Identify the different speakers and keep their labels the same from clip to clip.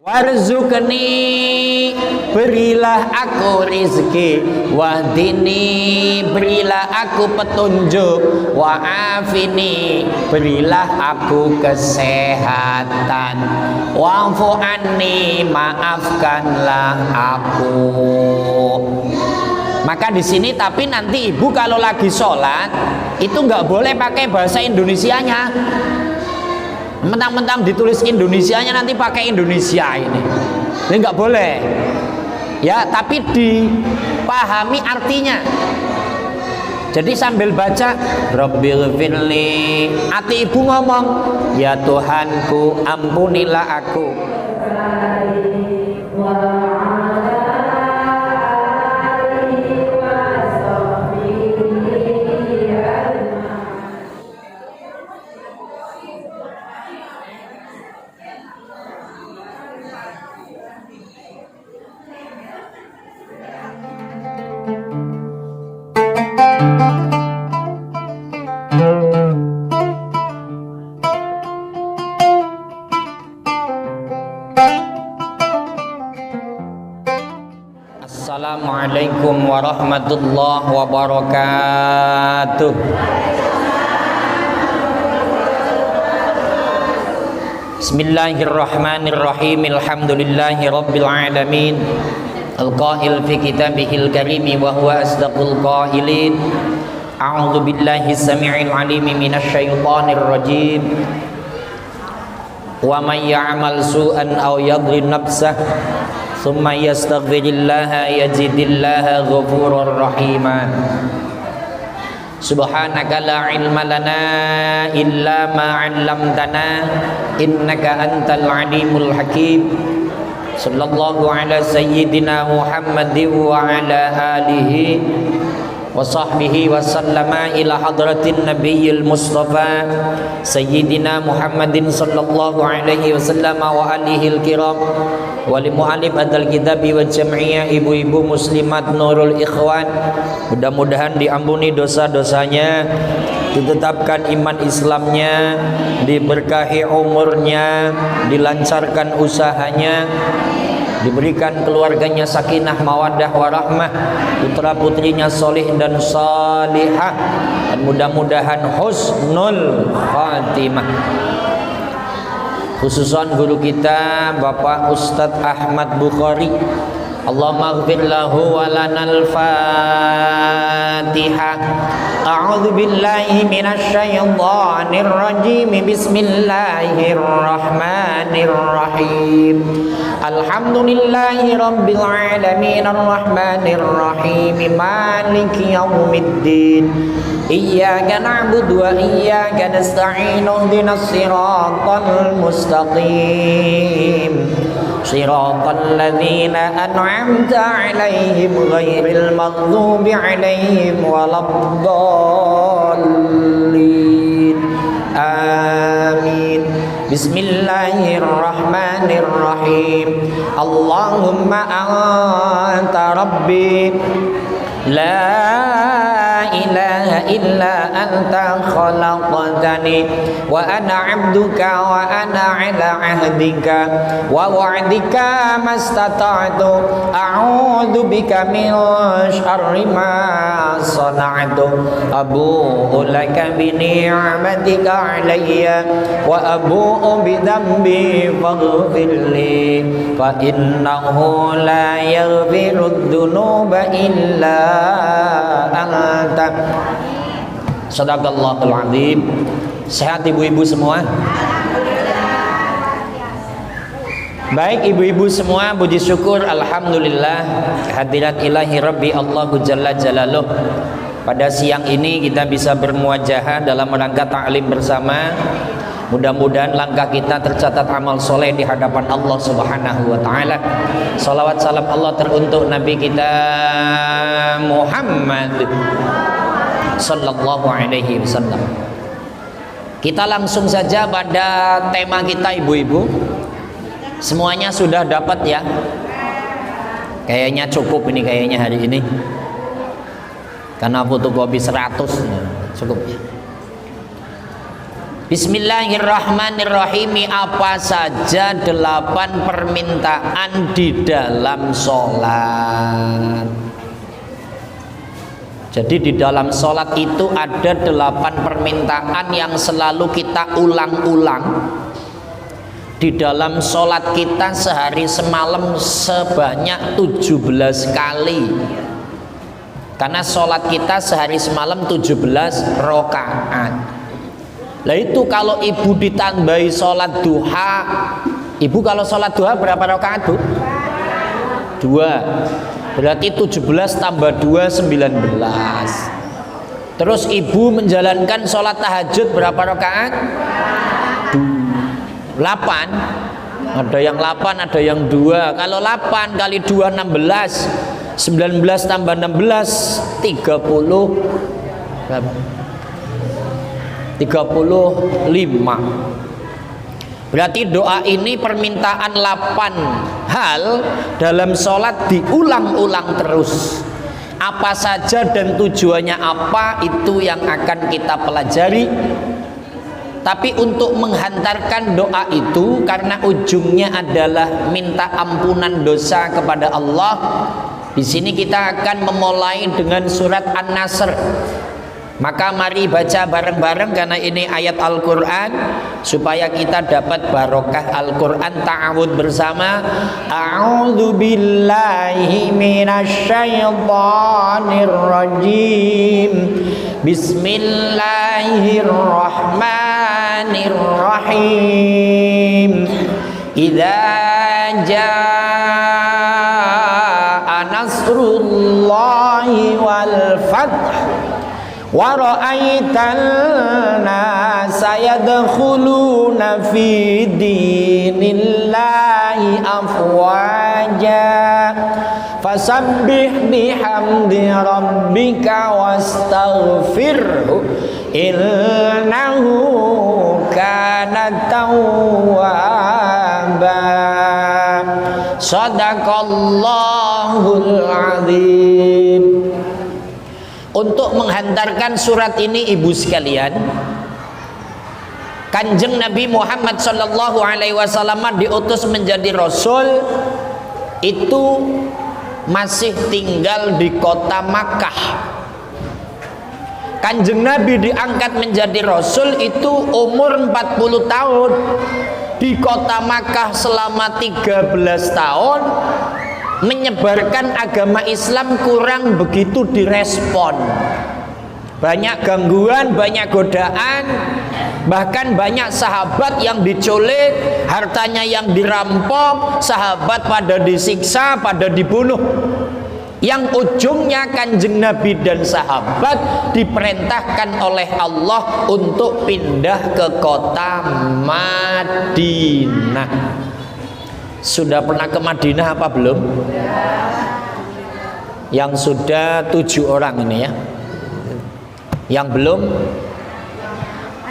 Speaker 1: Warzuqni, berilah aku rizki. Wahdini, berilah aku petunjuk. Wa'afini, berilah aku kesehatan. Wa'fu anni, maafkanlah aku. Maka di sini tapi nanti ibu kalau lagi sholat itu nggak boleh pakai bahasa Indonesianya. Mentang-mentang ditulis Indonesianya nanti pakai Indonesia ini nggak boleh ya, tapi dipahami artinya. Jadi sambil baca Rabbil firli, hati ibu ngomong ya Tuhanku ampunilah aku. Assalamualaikum warahmatullahi wabarakatuh. Bismillahirrahmanirrahim. Alhamdulillahi rabbil alamin. Al-qail fi kitabihil karimi wa huwa asdaqul qailin. A'udzu billahi samii'il 'aliim minasy syaithaanir rajiim. Wa may ya'mal su'an aw yadhlim nafsahu thumma yastaghfirillaha yajidillaha ghafurur rahima. Subhanaka la ilma lana illa ma 'allamtana innaka antal alimul hakim. Sallallahu ala sayyidina Muhammadin wa ala alihi wa sahbihi wa sallama ila hadratin nabiyil mustafa sayyidina Muhammadin sallallahu alaihi wasallam wa alihi al-kiram wa li mu'allif adal kitabi wa jam'iyah ibu-ibu muslimat nurul ikhwan. Mudah-mudahan diampuni dosa-dosanya, ditetapkan iman Islamnya, diberkahi umurnya, dilancarkan usahanya, diberikan keluarganya sakinah mawaddah warahmah, putra putrinya solih dan salihah, dan mudah-mudahan husnul khatimah. Khususan guru kita Bapak Ustadz Ahmad Bukhari, Allahumma ighfir lahu wa lanal Fatihah. A'udzu billahi minasy syaithanir rajim. Bismillahirrahmanirrahim. Alhamdulillahi rabbil alamin arrahmanir rahim maliki yaumiddin. Iyyaka na'budu wa iyyaka nasta'in ihdinas siratal mustaqim. Siratal ladzina an'amta 'alaihim ghairil maghdubi 'alaihim waladdallin. Amin. Bismillahirrahmanirrahim. Allahumma anta rabbi la ilaha illa anta khalaqtani wa ana 'abduka wa ana 'ala 'ahdika wa wa'dika mastata'tu a'udzu bika min syarri ma sana'tu abu'u laka bi ni'matika 'alayya wa abu'u bi dhanbi faghfir li fa innahu la yaghfiru dzunuba illa anta. Sadaqallahul azim. Sehat ibu-ibu semua? Baik ibu-ibu semua, puji syukur alhamdulillah hadirat ilahi rabbi Allahu jalla jalaluh. Pada siang ini kita bisa bermuajahah dalam rangka ta'lim bersama. Mudah-mudahan langkah kita tercatat amal soleh di hadapan Allah Subhanahu wa ta'ala. Salawat salam Allah teruntuk Nabi kita Muhammad sallallahu alaihi wasallam. Kita langsung saja pada tema kita ibu-ibu. Semuanya sudah dapat ya? Kayaknya cukup ini kayaknya hari ini. Karena fotokopi 100 cukup ya. Bismillahirrahmanirrahim. Apa saja 8 permintaan di dalam sholat. Jadi di dalam sholat itu ada 8 permintaan yang selalu kita ulang-ulang. Di dalam sholat kita sehari semalam sebanyak 17 kali. Karena sholat kita sehari semalam 17 rakaat. Lah itu kalau ibu ditambahi sholat duha, ibu kalau sholat duha berapa rakaat bu? 2. Berarti 17 tambah 2 19. Terus ibu menjalankan sholat tahajud berapa rakaat? 8. Ada yang 8, ada yang 2. Kalau 8 kali 2 16. 19 tambah 16 30 berapa? 35. Berarti doa ini permintaan 8 hal dalam sholat diulang-ulang terus. Apa saja dan tujuannya apa itu yang akan kita pelajari. Tapi untuk menghantarkan doa itu karena ujungnya adalah minta ampunan dosa kepada Allah. Di sini kita akan memulai dengan surat An-Nasr. Maka mari baca bareng-bareng karena ini ayat Al-Quran supaya kita dapat barokah Al-Quran. Ta'awud bersama. A'udzu billahi minasyaitonir rajim. Bismillahirrahmanirrahim. Idza jaa nasrullahi wal fath wa ra'aitan nasa yadkhuluna fi dinillahi afwaja fasabbih bihamdi rabbika wastaghfirhu innahu kana tawwaba. Shadaqallahul azim. Untuk menghantarkan surat ini ibu sekalian, Kanjeng Nabi Muhammad sallallahu alaihi wasallam diutus menjadi rasul itu masih tinggal di kota Makkah. Kanjeng Nabi diangkat menjadi rasul itu umur 40 tahun. Di kota Makkah selama 13 tahun menyebarkan agama Islam kurang begitu direspon. Banyak gangguan, banyak godaan, bahkan banyak sahabat yang diculik, hartanya yang dirampok, sahabat pada disiksa, pada dibunuh. Yang ujungnya Kanjeng Nabi dan sahabat diperintahkan oleh Allah untuk pindah ke kota Madinah. Sudah pernah ke Madinah apa belum? Yang sudah 7 orang ini ya. Yang belum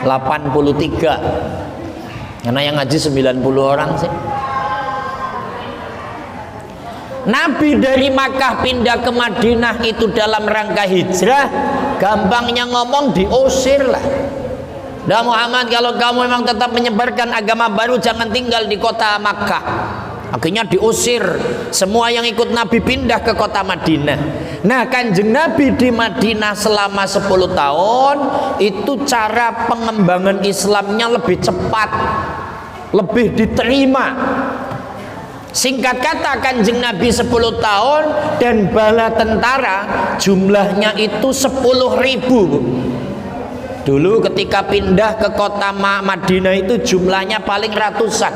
Speaker 1: 83. Karena yang ngaji 90 orang sih. Nabi dari Makkah pindah ke Madinah itu dalam rangka hijrah. Gampangnya ngomong diusir lah. Dan Muhammad, kalau kamu memang tetap menyebarkan agama baru, jangan tinggal di kota Makkah. Akhirnya diusir. Semua yang ikut Nabi pindah ke kota Madinah. Nah, Kanjeng Nabi di Madinah selama 10 tahun itu cara pengembangan Islamnya lebih cepat, lebih diterima. Singkat kata, Kanjeng Nabi 10 tahun dan bala tentara jumlahnya itu 10.000. Dulu ketika pindah ke kota Madinah itu jumlahnya paling ratusan.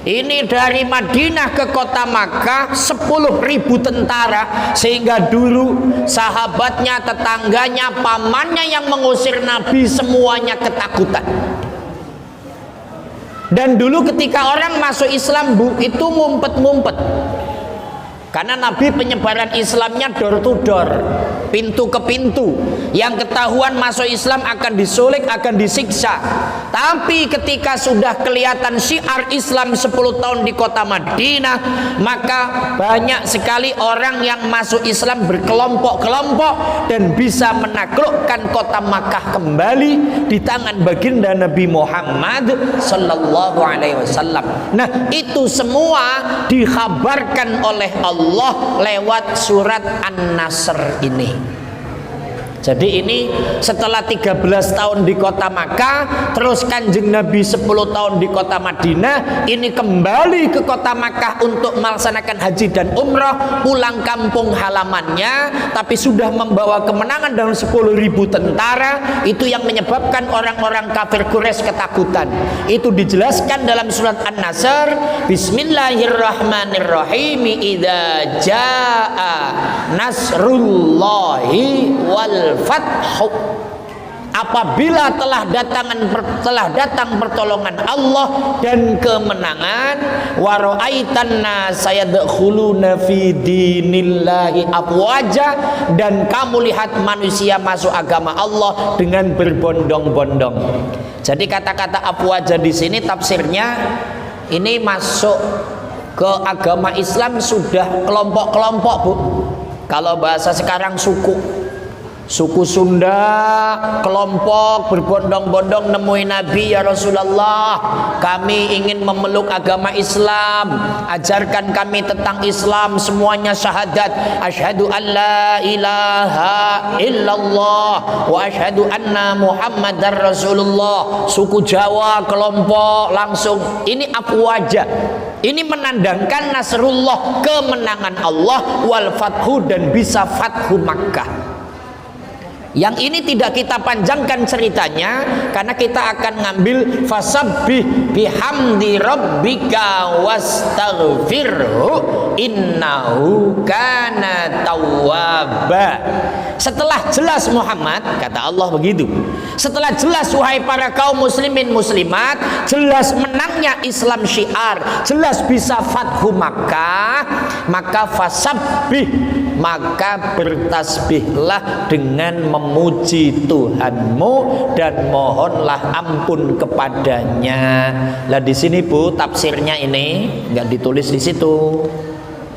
Speaker 1: Ini dari Madinah ke kota Makkah 10.000 tentara, sehingga dulu sahabatnya, tetangganya, pamannya yang mengusir Nabi semuanya ketakutan. Dan dulu ketika orang masuk Islam bu, itu ngumpet-ngumpet. Karena Nabi penyebaran Islamnya door to door, pintu ke pintu. Yang ketahuan masuk Islam akan disulik, akan disiksa. Tapi ketika sudah kelihatan syiar Islam 10 tahun di kota Madinah, maka banyak sekali orang yang masuk Islam berkelompok-kelompok dan bisa menaklukkan kota Makkah kembali di tangan baginda Nabi Muhammad sallallahu alaihi wasallam. Nah, itu semua dikhabarkan oleh Allah lewat surat An-Nasr ini. Jadi ini setelah 13 tahun di kota Makkah, terus Kanjeng Nabi 10 tahun di kota Madinah, ini kembali ke kota Makkah untuk melaksanakan haji dan umroh, pulang kampung halamannya, tapi sudah membawa kemenangan dengan 10.000 tentara. Itu yang menyebabkan orang-orang kafir Quraisy ketakutan. Itu dijelaskan dalam surat An-Nasr, Bismillahirrahmanirrahim, idza jaa nasrullahi wal fathu, apabila telah datang pertolongan Allah dan kemenangan, wa ra'aitan nasa yadkhuluna fi dinillahi afwaja, dan kamu lihat manusia masuk agama Allah dengan berbondong-bondong. Jadi kata-kata afwaja di sini tafsirnya ini masuk ke agama Islam sudah kelompok-kelompok, Bu. Kalau bahasa sekarang suku Sunda kelompok berbondong-bondong nemuin Nabi, ya Rasulullah, kami ingin memeluk agama Islam, ajarkan kami tentang Islam, semuanya syahadat, asyhadu an la ilaha illallah wa asyhadu anna Muhammadar Rasulullah. Suku Jawa kelompok langsung, ini afwaja. Ini menandangkan nasrullah, kemenangan Allah, wal fathu, dan bisa fathu Makkah. Yang ini tidak kita panjangkan ceritanya karena kita akan ngambil fasabbih bihamdi rabbika wastaghfirhu innahu kana tawwaba. Setelah jelas Muhammad, kata Allah begitu, setelah jelas wahai para kaum muslimin muslimat, jelas menangnya Islam syiar, jelas bisa fathu Makkah, maka fasabbih, maka bertasbihlah dengan memuji Tuhanmu dan mohonlah ampun kepadanya. Lah di sini Bu, tafsirnya ini nggak ditulis di situ.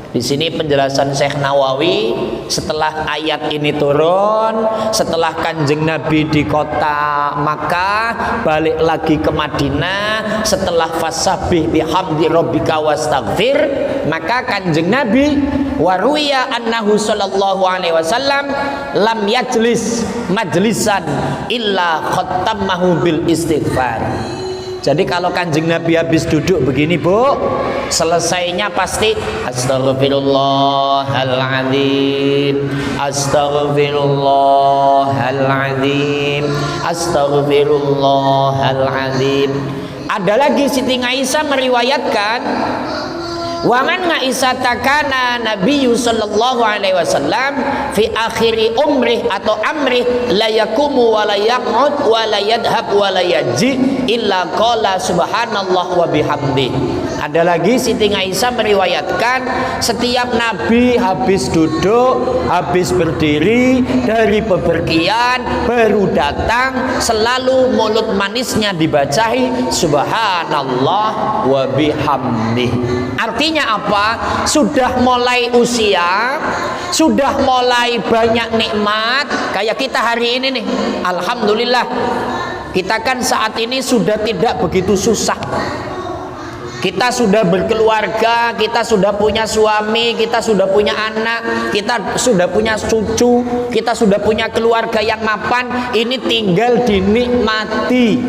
Speaker 1: Di sini penjelasan Syekh Nawawi setelah ayat ini turun, setelah Kanjeng Nabi di kota Makkah balik lagi ke Madinah, setelah fasabbih bihamdi rabbika wastaghfir, maka Kanjeng Nabi waruya annahu sallallahu alaihi wasallam lam yajlis majlisan illa khattamahu bil istighfar. Jadi kalau Kanjeng Nabi habis duduk begini Bu, selesainya pasti astaghfirullahaladzim, astaghfirullahaladzim, astaghfirullahaladzim. Ada lagi Siti Aisyah meriwayatkan, wa man ngaisatakana Nabi sallallahu alaihi wasallam fi akhiri umrih atau amrih la yakumu wa la yaq'ud wa la yadhhab wa la yaji illa qala subhanallah wa bihamdi. Ada lagi Siti Aisyah meriwayatkan, setiap Nabi habis duduk, habis berdiri dari bepergian baru datang, selalu mulut manisnya dibacahi subhanallah wa bihamdi. Artinya apa? Sudah mulai usia, sudah mulai banyak nikmat. Kayak kita hari ini nih, alhamdulillah, kita kan saat ini sudah tidak begitu susah. Kita sudah berkeluarga, kita sudah punya suami, kita sudah punya anak, kita sudah punya cucu, kita sudah punya keluarga yang mapan. Ini tinggal dinikmati.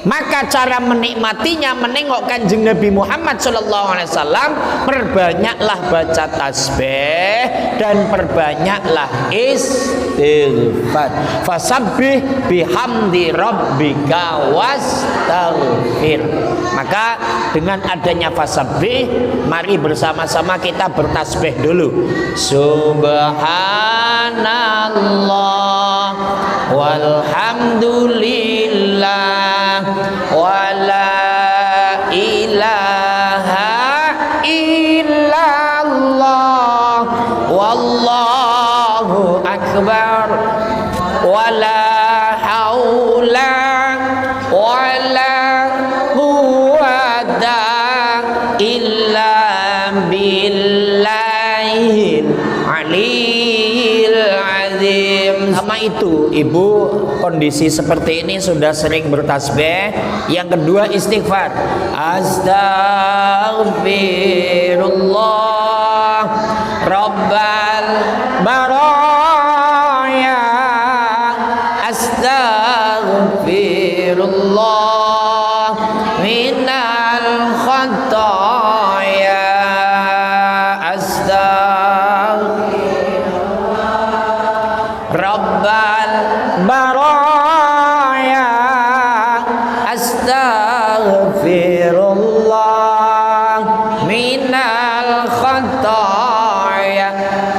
Speaker 1: Maka cara menikmatinya, menengok Kanjeng Nabi Muhammad SAW, perbanyaklah baca tasbih dan perbanyaklah istighfar. Fasabbih bihamdi rabbika wastaghfir. Maka dengan adanya fasabbih, mari bersama-sama kita bertasbih dulu. Subhanallah walhamdulillah wala ilaha illallah akbar. Wala haula wala quwwata illa billahil aliyil azim. Sama itu, ibu kondisi seperti ini sudah sering bertasbih. Yang kedua istighfar. Astaghfirullah Rabbal baraya. Astaghfirullah minal khataya. Rabbal baraya. Astaghfirullah minal khataya.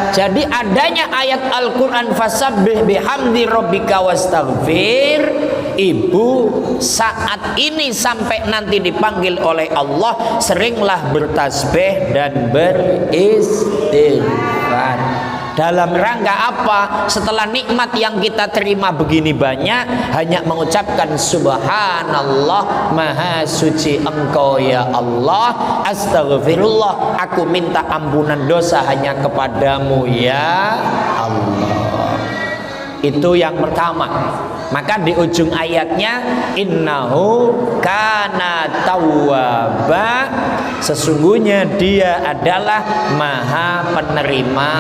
Speaker 1: Jadi adanya ayat Al-Quran fasabbih bihamdi rabbika wastaghfir, ibu saat ini sampai nanti dipanggil oleh Allah seringlah bertasbih dan beristighfar. Dalam rangka apa? Setelah nikmat yang kita terima begini banyak, hanya mengucapkan subhanallah, maha suci engkau ya Allah, astaghfirullah, aku minta ampunan dosa hanya kepadamu ya Allah. Itu yang pertama. Maka di ujung ayatnya, innahu kana tawwaba, sesungguhnya dia adalah maha penerima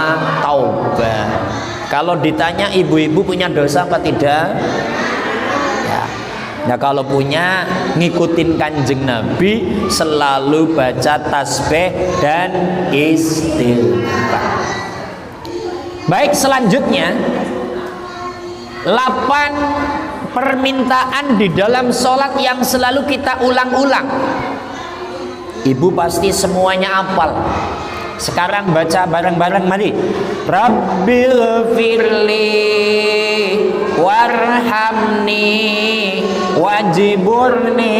Speaker 1: taubat. Kalau ditanya ibu-ibu punya dosa apa tidak? Ya. Nah kalau punya, ngikutin kanjeng Nabi, selalu baca tasbih dan istighfar. Baik, selanjutnya 8 permintaan di dalam sholat yang selalu kita ulang-ulang. Ibu pasti semuanya hafal. Sekarang baca bareng-bareng, mari. Rabbil firli warhamni wajiburni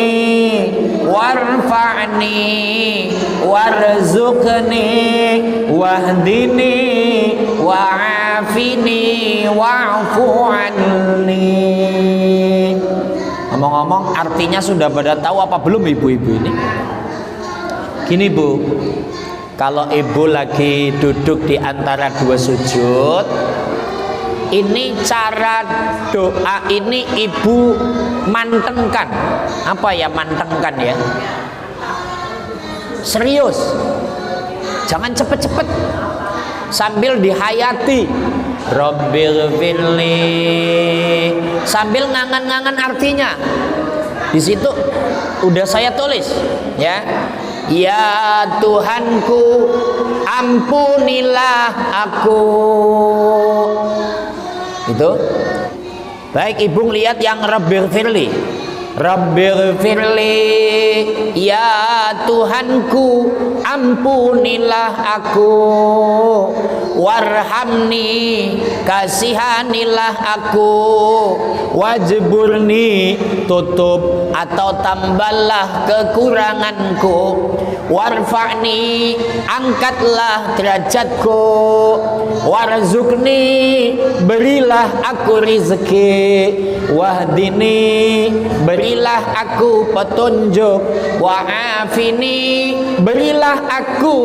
Speaker 1: warfa'ni warzuqni wahdini wa'afini wa'fu anni. Ngomong-ngomong, artinya sudah pada tahu apa belum ibu-ibu ini? Gini bu, kalau ibu lagi duduk di antara dua sujud, ini cara doa ini ibu mantengkan. Apa ya mantengkan ya? Serius, jangan cepet-cepet, sambil dihayati. Rabbil firli, sambil ngangan-ngangan artinya. Di situ udah saya tulis ya. Ya Tuhanku, ampunilah aku. Itu. Baik, ibu lihat yang Rabbil firli. Rabbil firli, ya Tuhanku, ampunilah aku. Warhamni, kasihanilah aku. Wajburni, tutup atau tambahlah kekuranganku. Warfa'ni, angkatlah derajatku. Warzukni, berilah aku rezeki. Wahdini, berilah aku petunjuk. Wa'afini, berilah aku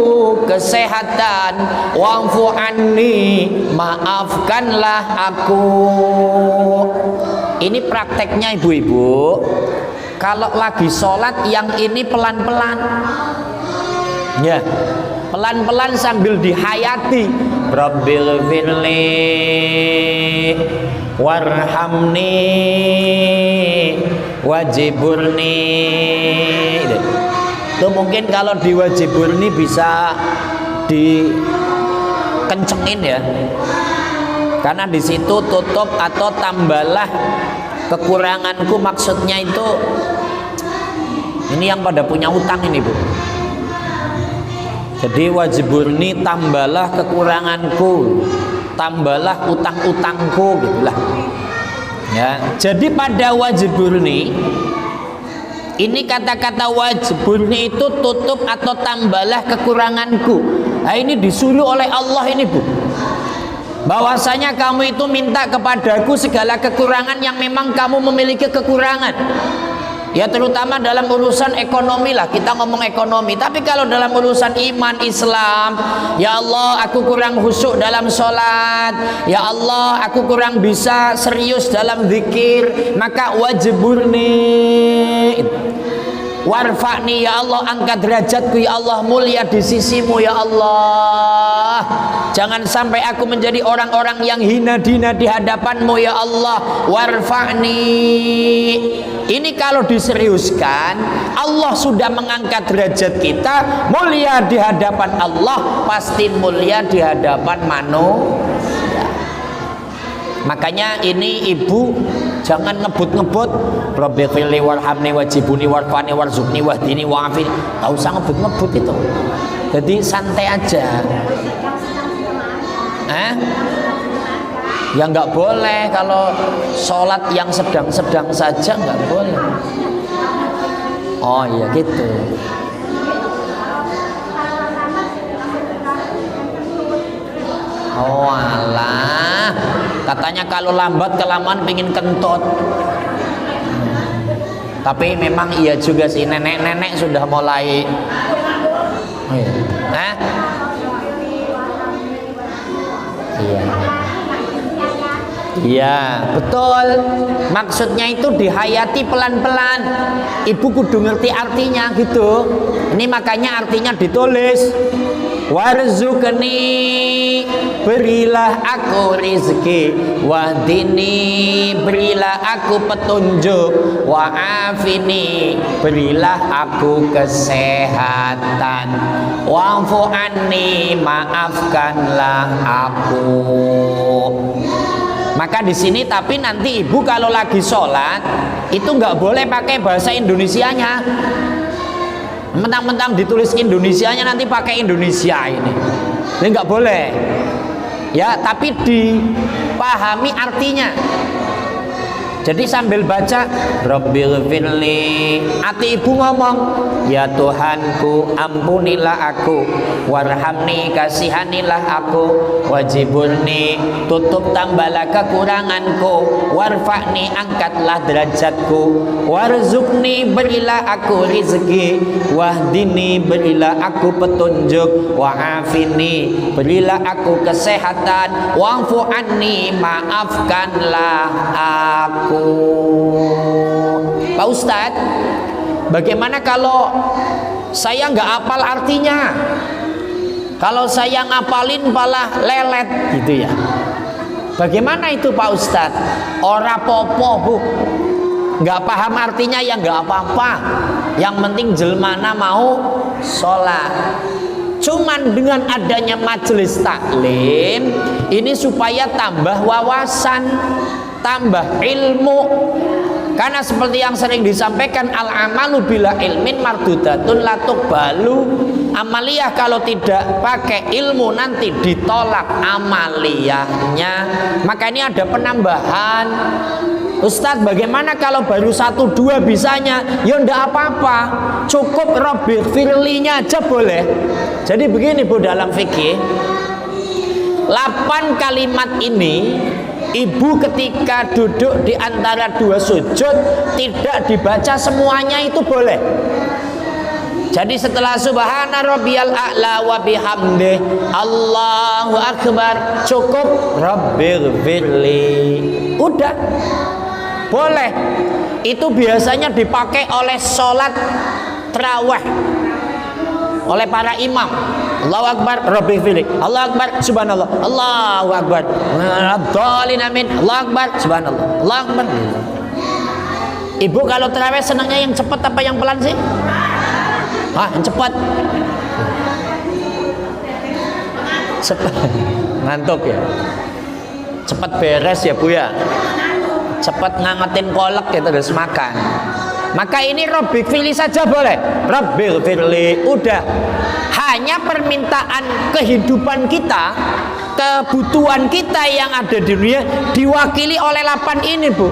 Speaker 1: kesehatan. Wa'fu anni, maafkanlah aku. Ini prakteknya ibu-ibu. Kalau lagi sholat yang ini pelan-pelan ya, pelan-pelan sambil dihayati. Rabbil firli warhamni wajiburni. Itu mungkin kalau di wajiburni bisa dikencengin ya, karena di situ tutup atau tambahlah kekuranganku, maksudnya itu ini yang pada punya utang ini bu. Jadi wajiburni, tambahlah kekuranganku, tambahlah utang-utangku gitulah ya. Jadi pada wajiburni ini, kata-kata wajiburni itu tutup atau tambahlah kekuranganku. Nah ini disuruh oleh Allah ini bu. bahwasanya kamu itu minta kepadaku segala kekurangan yang memang kamu memiliki kekurangan. Ya terutama dalam urusan ekonomi lah, kita ngomong ekonomi. Tapi kalau dalam urusan iman Islam, ya Allah aku kurang khusyuk dalam sholat, ya Allah aku kurang bisa serius dalam zikir, maka wajburni, warfa'ni ya Allah, angkat derajatku ya Allah, mulia di sisimu ya Allah. Jangan sampai aku menjadi orang-orang yang hina dina di hadapanmu ya Allah. Warfa'ni. Ini kalau diseriuskan, Allah sudah mengangkat derajat kita, mulia di hadapan Allah, pasti mulia di hadapan manusia. Makanya ini ibu jangan ngebut-ngebut, Rabbighfirli warhamni wajibuni warfani warzuqni wahdini wa'afini. Enggak usah ngebut-ngebut itu. Jadi santai aja. Ya nggak boleh kalau sholat yang sedang-sedang saja nggak boleh. Oh iya gitu. Oh alah, katanya kalau lambat kelamaan pingin kentut. Tapi memang iya juga sih, nenek-nenek sudah mulai. Oh iya. Iya. Iya, betul. Maksudnya itu dihayati pelan-pelan. Ibu kudu ngerti artinya gitu. Ini makanya artinya ditulis. Warzuqni, berilah aku rizki, wahdini, berilah aku petunjuk, wa'afini, berilah aku kesehatan, wa'fu anni, maafkanlah aku. Maka di sini tapi nanti ibu kalau lagi sholat itu nggak boleh pakai bahasa Indonesianya. Mentang-mentang ditulis Indonesianya nanti pakai Indonesia ini nggak boleh ya, tapi dipahami artinya. Jadi sambil baca Rabbighfirli, hati ibu ngomong ya Tuhanku ampunilah aku, warhamni kasihanilah aku, wajiburni tutup tambahlah kekuranganku, warfa'ni angkatlah derajatku, warzuqni berilah aku rizki, wahdini berilah aku petunjuk, wa'afini berilah aku kesehatan, wa'fu anni maafkanlah aku. Pak Ustadz, bagaimana kalau saya nggak hafal artinya? Kalau saya ngapalin malah lelet gitu ya. Bagaimana itu Pak Ustadz? Ora popo bu, nggak paham artinya ya nggak apa-apa. Yang penting jelmana mau sholat. Cuman dengan adanya majelis taklim ini supaya tambah wawasan, tambah ilmu. Karena seperti yang sering disampaikan, al amalu bila ilmin mardudatun latuk balu. Amaliyah kalau tidak pakai ilmu nanti ditolak amaliyahnya. Maka ini ada penambahan. Ustadz, bagaimana kalau baru 1-2 bisanya? Ya ndak apa-apa, cukup Rabbighfirlinya aja boleh. Jadi begini bu, dalam fikih 8 kalimat ini ibu ketika duduk di antara 2 sujud tidak dibaca semuanya itu boleh. Jadi setelah subhana rabbiyal a'la wa bihamdih Allahu akbar cukup Rabbighfirli, udah boleh. Itu biasanya dipakai oleh sholat tarawih oleh para imam. Allahu akbar Rabbighfirli, Allahu akbar subhanallah, Allahu akbar Abdolin amin, Allahu akbar subhanallah, Allahu akbar. Ibu kalau tarawih senangnya yang cepat apa yang pelan sih? Yang cepat. Cepat. Ngantuk ya. Cepat beres ya bu ya. Cepat ngangetin kolak ya terus makan. Maka ini Rabbighfirli saja boleh. Rabbighfirli, udah. Hanya permintaan kehidupan kita, kebutuhan kita yang ada di dunia diwakili oleh 8 ini bu.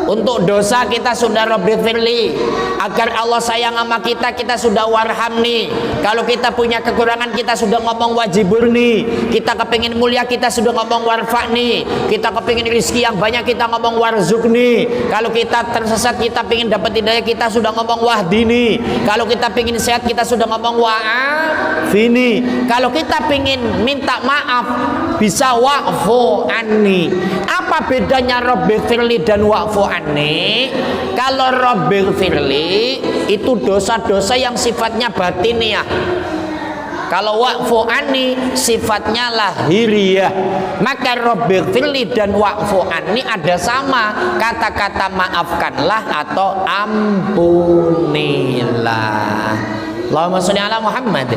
Speaker 1: Untuk dosa kita sudah Rabbighfirli. Agar Allah sayang sama kita, kita sudah warhamni. Kalau kita punya kekurangan, kita sudah ngomong wajiburni. Kita kepingin mulia, kita sudah ngomong warfa'ni. Kita kepingin rizki yang banyak, kita ngomong warzukni. Kalau kita tersesat, kita pingin dapat hidayah, kita sudah ngomong wahdini. Kalau kita pingin sehat, kita sudah ngomong wa'afini. Kalau kita pingin minta maaf, bisa wa'fu anni. Apa bedanya Rabbighfirli dan wa'fu anni? Kalau Rabbighfirli itu dosa-dosa yang sifatnya batiniah. Kalau wa'fu anni sifatnya lahiriah. Maka Rabbighfirli dan wa'fu anni ada sama, kata-kata maafkanlah atau ampunilah. Allahumma sholli ala Muhammad.